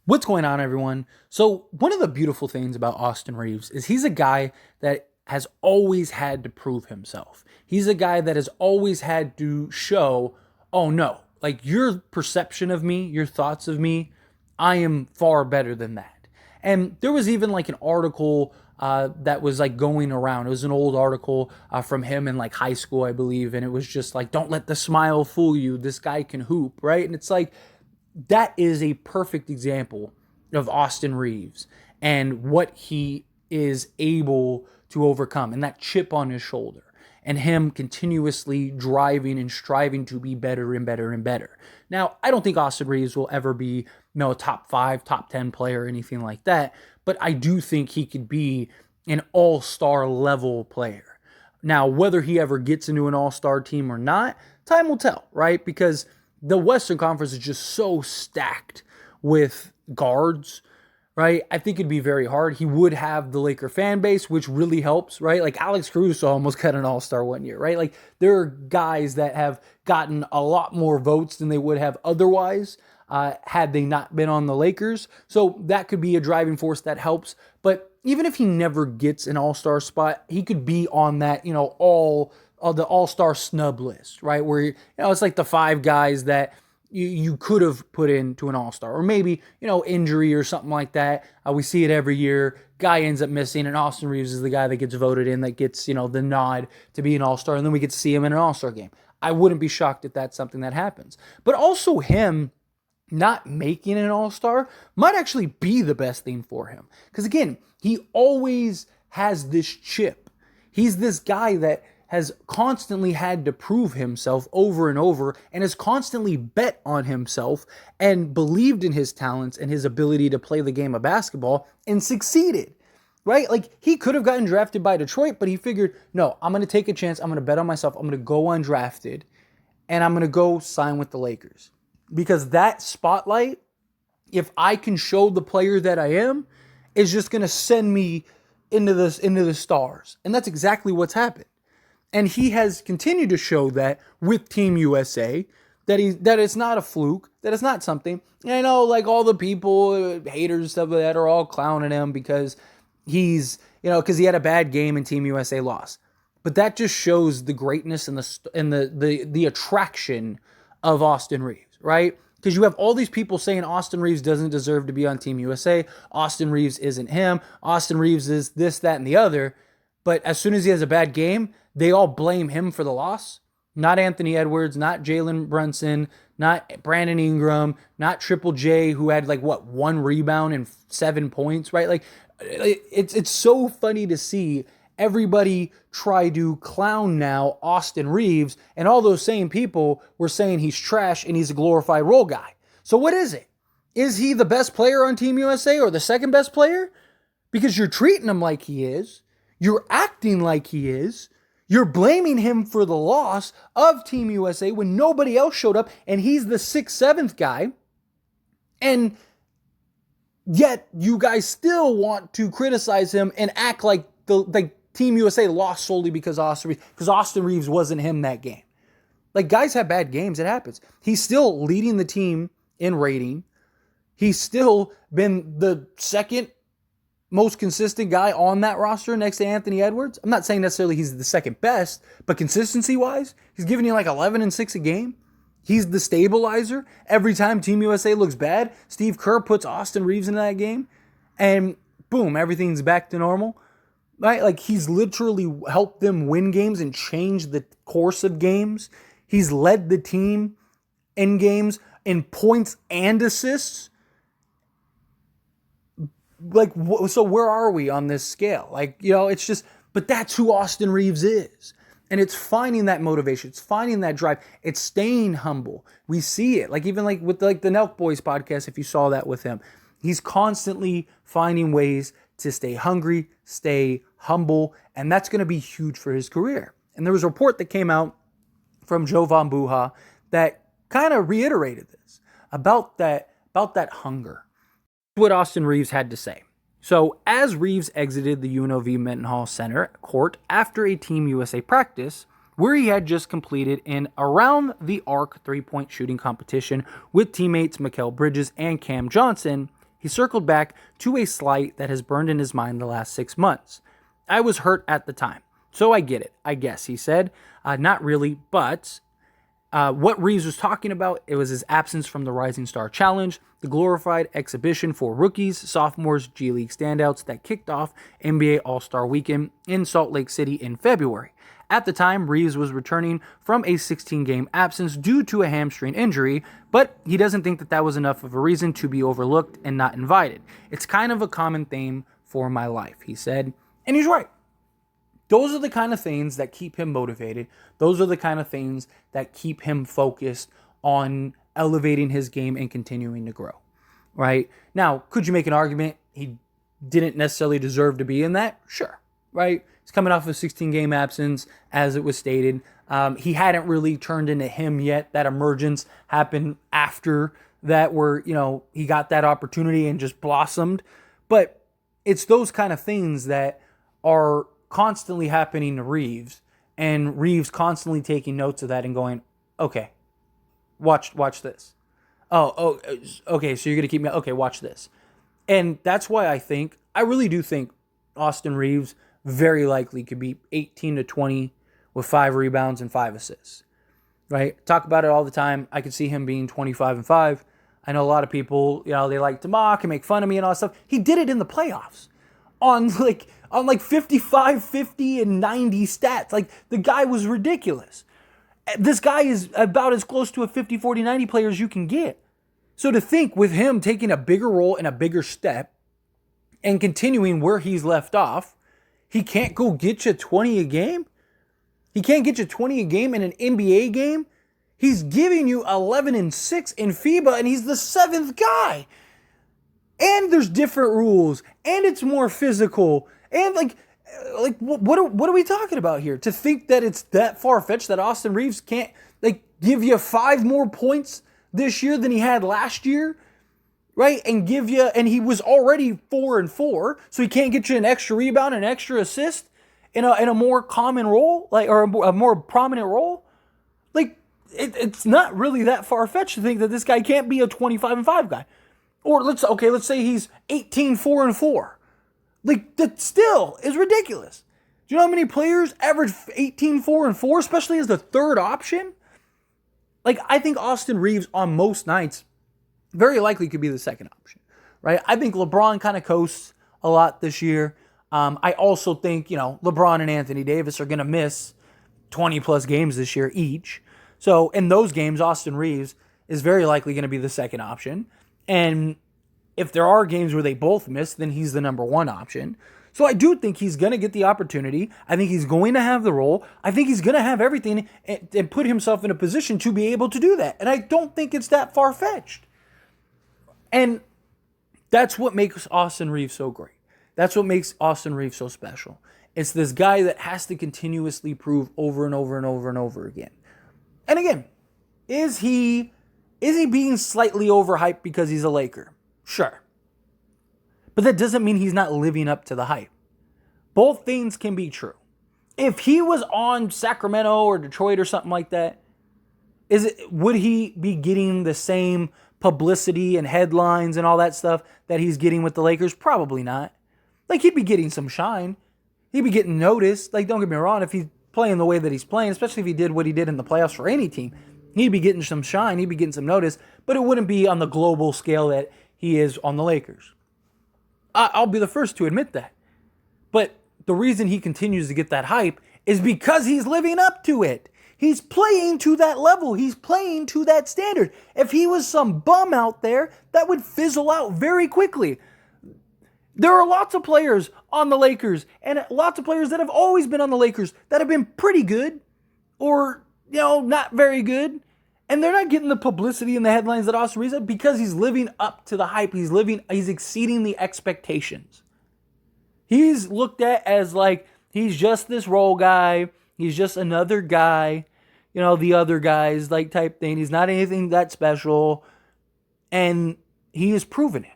What's going on, everyone? So, one of the beautiful things about Austin Reaves is he's a guy that has always had to prove himself. He's a guy that has always had to show, oh no, like your perception of me, your thoughts of me, I am far better than that. And there was even like an article that was like going around. It was an old article from him in like high school, I believe. And it was just like, don't let the smile fool you. This guy can hoop, right? And it's like, that is a perfect example of Austin Reaves and what he is able to overcome, and that chip on his shoulder, and him continuously driving and striving to be better and better and better. Now, I don't think Austin Reaves will ever be, a top 5, top 10 player or anything like that, but I do think he could be an all-star level player. Now, whether he ever gets into an all-star team or not, time will tell, right? Because the Western Conference is just so stacked with guards, right? I think it'd be very hard. He would have the Laker fan base, which really helps, right? Like Alex Caruso almost got an all-star one year, right? Like there are guys that have gotten a lot more votes than they would have otherwise had they not been on the Lakers. So that could be a driving force that helps. But even if he never gets an all-star spot, he could be on that, the all-star snub list, right? Where, it's like the 5 guys that you could have put into an all-star, or maybe, injury or something like that. We see it every year. Guy ends up missing, and Austin Reaves is the guy that gets voted in, that gets, the nod to be an all-star, and then we get to see him in an all-star game. I wouldn't be shocked if that's something that happens. But also him not making an all-star might actually be the best thing for him. Because again, he always has this chip. He's this guy that has constantly had to prove himself over and over, and has constantly bet on himself and believed in his talents and his ability to play the game of basketball and succeeded, right? Like he could have gotten drafted by Detroit, but he figured, no, I'm going to take a chance. I'm going to bet on myself. I'm going to go undrafted, and I'm going to go sign with the Lakers. Because that spotlight, if I can show the player that I am, is just going to send me into the stars. And that's exactly what's happened. And he has continued to show that with Team USA, that it's not a fluke, that it's not something. And I know, like, all the people, haters, stuff like that, are all clowning him because because he had a bad game and Team USA lost. But that just shows the greatness and the attraction of Austin Reaves, right? Because you have all these people saying Austin Reaves doesn't deserve to be on Team USA. Austin Reaves isn't him. Austin Reaves is this, that, and the other. But as soon as he has a bad game, they all blame him for the loss. Not Anthony Edwards, not Jalen Brunson, not Brandon Ingram, not Triple J, who had 1 rebound and 7 points, right? Like it's so funny to see everybody try to clown now Austin Reaves, and all those same people were saying he's trash and he's a glorified role guy. So what is it? Is he the best player on Team USA or the second best player? Because you're treating him like he is. You're acting like he is. You're blaming him for the loss of Team USA when nobody else showed up, and he's the 6th, 7th guy. And yet you guys still want to criticize him and act like Team USA lost solely because Austin Reaves wasn't him that game. Like, guys have bad games. It happens. He's still leading the team in rating. He's still been the second most consistent guy on that roster next to Anthony Edwards. I'm not saying necessarily he's the second best, but consistency-wise, he's giving you 11 and 6 a game. He's the stabilizer. Every time Team USA looks bad, Steve Kerr puts Austin Reaves into that game, and boom, everything's back to normal. Right? Like, he's literally helped them win games and change the course of games. He's led the team in games in points and assists. So where are we on this scale? It's just, but that's who Austin Reaves is. And it's finding that motivation. It's finding that drive. It's staying humble. We see it. Even with the Nelk Boys podcast, if you saw that with him, he's constantly finding ways to stay hungry, stay humble, and that's going to be huge for his career. And there was a report that came out from Joe Von Buha that kind of reiterated this about that hunger. What Austin Reaves had to say. So, as Reaves exited the UNLV Mendenhall Center court after a Team USA practice, where he had just completed an around the arc 3-point shooting competition with teammates Mikal Bridges and Cam Johnson, He circled back to a slight that has burned in his mind the last 6 months. I was hurt at the time, so I get it, I guess, he said. Not really, but what Reaves was talking about, it was his absence from the Rising Star Challenge, the glorified exhibition for rookies, sophomores, G League standouts that kicked off NBA All-Star Weekend in Salt Lake City in February. At the time, Reaves was returning from a 16-game absence due to a hamstring injury, but he doesn't think that was enough of a reason to be overlooked and not invited. It's kind of a common theme for my life, he said. And he's right. Those are the kind of things that keep him motivated. Those are the kind of things that keep him focused on elevating his game and continuing to grow, right? Now, could you make an argument he didn't necessarily deserve to be in that? Sure, right? He's coming off a 16-game absence, as it was stated. He hadn't really turned into him yet. That emergence happened after that where, he got that opportunity and just blossomed. But it's those kind of things that are constantly happening to Reaves, and Reaves constantly taking notes of that and going, okay, watch this. Oh, okay, so you're going to keep me, okay, watch this. And that's why I really do think Austin Reaves very likely could be 18 to 20 with 5 rebounds and 5 assists, right? Talk about it all the time. I could see him being 25 and 5. I know a lot of people, they like to mock and make fun of me and all that stuff. He did it in the playoffs on 55, 50, and 90 stats. Like, the guy was ridiculous. This guy is about as close to a 50, 40, 90 player as you can get. So to think with him taking a bigger role and a bigger step and continuing where he's left off, he can't go get you 20 a game? He can't get you 20 a game in an NBA game? He's giving you 11 and 6 in FIBA, and he's the 7th guy. And there's different rules, and it's more physical, and what are we talking about here? To think that it's that far-fetched that Austin Reaves can't give you 5 more points this year than he had last year, right? And he was already 4 and 4, so he can't get you an extra rebound, an extra assist in a more common role, or a more prominent role. It's not really that far-fetched to think that this guy can't be a 25 and 5 guy. Or let's say he's 18, 4 and 4. That still is ridiculous. Do you know how many players average 18, 4 and 4, especially as the third option? I think Austin Reaves on most nights very likely could be the second option, right? I think LeBron kind of coasts a lot this year. I also think, LeBron and Anthony Davis are going to miss 20 plus games this year each. So in those games, Austin Reaves is very likely going to be the second option. And if there are games where they both miss, then he's the number 1 option. So I do think he's going to get the opportunity. I think he's going to have the role. I think he's going to have everything and put himself in a position to be able to do that. And I don't think it's that far-fetched. And that's what makes Austin Reaves so great. That's what makes Austin Reaves so special. It's this guy that has to continuously prove over and over and over and over again. And again, is he being slightly overhyped because he's a Laker? Sure. But that doesn't mean he's not living up to the hype. Both things can be true. If he was on Sacramento or Detroit or something like that, would he be getting the same publicity and headlines and all that stuff that he's getting with the Lakers? Probably not. He'd be getting some shine. He'd be getting noticed. Don't get me wrong, if he's playing the way that he's playing, especially if he did what he did in the playoffs for any team, he'd be getting some shine, he'd be getting some notice, but it wouldn't be on the global scale that he is on the Lakers. I'll be the first to admit that. But the reason he continues to get that hype is because he's living up to it. He's playing to that level. He's playing to that standard. If he was some bum out there, that would fizzle out very quickly. There are lots of players on the Lakers and lots of players that have always been on the Lakers that have been pretty good or, not very good. And they're not getting the publicity and the headlines that Austin Reaves because he's living up to the hype. He's exceeding the expectations. He's looked at as he's just this role guy. He's just another guy, the other guys type thing. He's not anything that special. And he has proven it.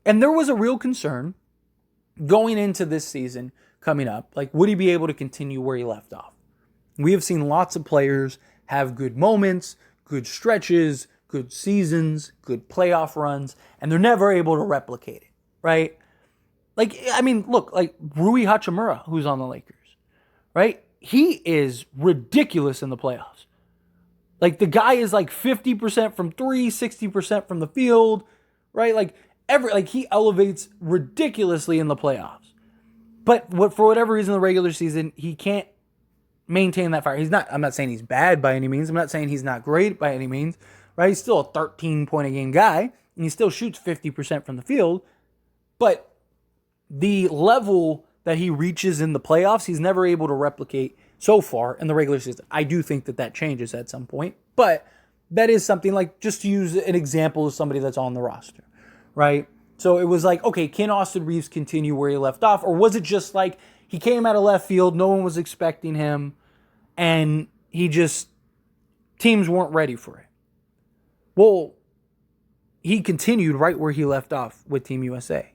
And there was a real concern going into this season coming up. Would he be able to continue where he left off? We have seen lots of players have good moments, good stretches, good seasons, good playoff runs, and they're never able to replicate it, right? Like, I mean, look, like Rui Hachimura, who's on the Lakers, right? He is ridiculous in the playoffs. Like, the guy is like 50% from three, 60% from the field, right? Like, he elevates ridiculously in the playoffs. But for whatever reason, the regular season, he can't maintain that fire. I'm not saying he's bad by any means. I'm not saying he's not great by any means, right? He's still a 13-point-a-game guy, and he still shoots 50% from the field. But the level that he reaches in the playoffs, he's never able to replicate so far in the regular season. I do think that changes at some point, but that is something, like, just to use an example of somebody that's on the roster, right? So it was like, okay, can Austin Reaves continue where he left off? Or was it just like he came out of left field, no one was expecting him, and teams weren't ready for it? Well, he continued right where he left off with Team USA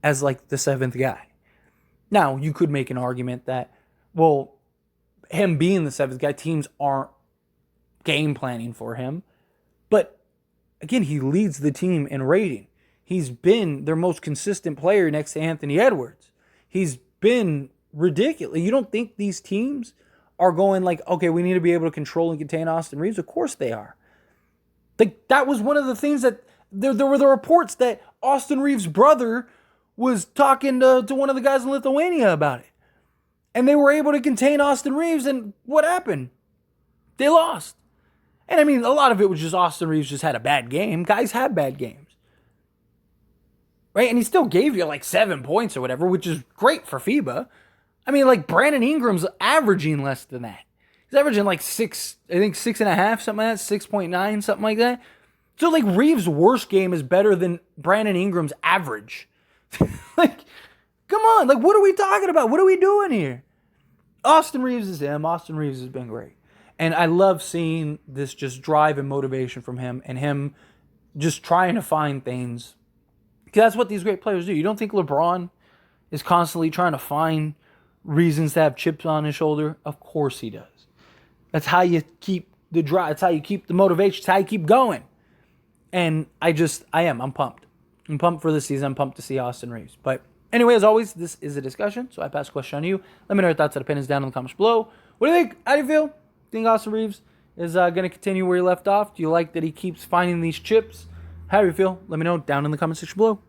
as like the seventh guy. Now, you could make an argument that, well, him being the seventh guy, teams aren't game planning for him. But again, he leads the team in rating. He's been their most consistent player next to Anthony Edwards. He's been ridiculous. You don't think these teams are going like, okay, we need to be able to control and contain Austin Reaves? Of course they are. Like, that was one of the things that there were the reports that Austin Reaves' brother was talking to one of the guys in Lithuania about it. And they were able to contain Austin Reaves, and what happened? They lost. And I mean, a lot of it was just Austin Reaves just had a bad game. Guys have bad games. Right? And he still gave you like 7 points or whatever, which is great for FIBA. I mean, like, Brandon Ingram's averaging less than that. He's averaging like 6.5, something like that, 6.9, something like that. So, like, Reaves' worst game is better than Brandon Ingram's average. Like, come on. Like, what are we talking about? What are we doing here? Austin Reaves is him. Austin Reaves has been great. And I love seeing this just drive and motivation from him, and him just trying to find things. Because that's what these great players do. You don't think LeBron is constantly trying to find reasons to have chips on his shoulder? Of course he does. That's how you keep the drive. That's how you keep the motivation. It's how you keep going. And I'm pumped. I'm pumped for this season. I'm pumped to see Austin Reaves. But anyway, as always, this is a discussion, so I pass the question on to you. Let me know your thoughts and opinions down in the comments below. What do you think? How do you feel? Think Austin Reaves is going to continue where he left off? Do you like that he keeps finding these chips? How do you feel? Let me know down in the comment section below.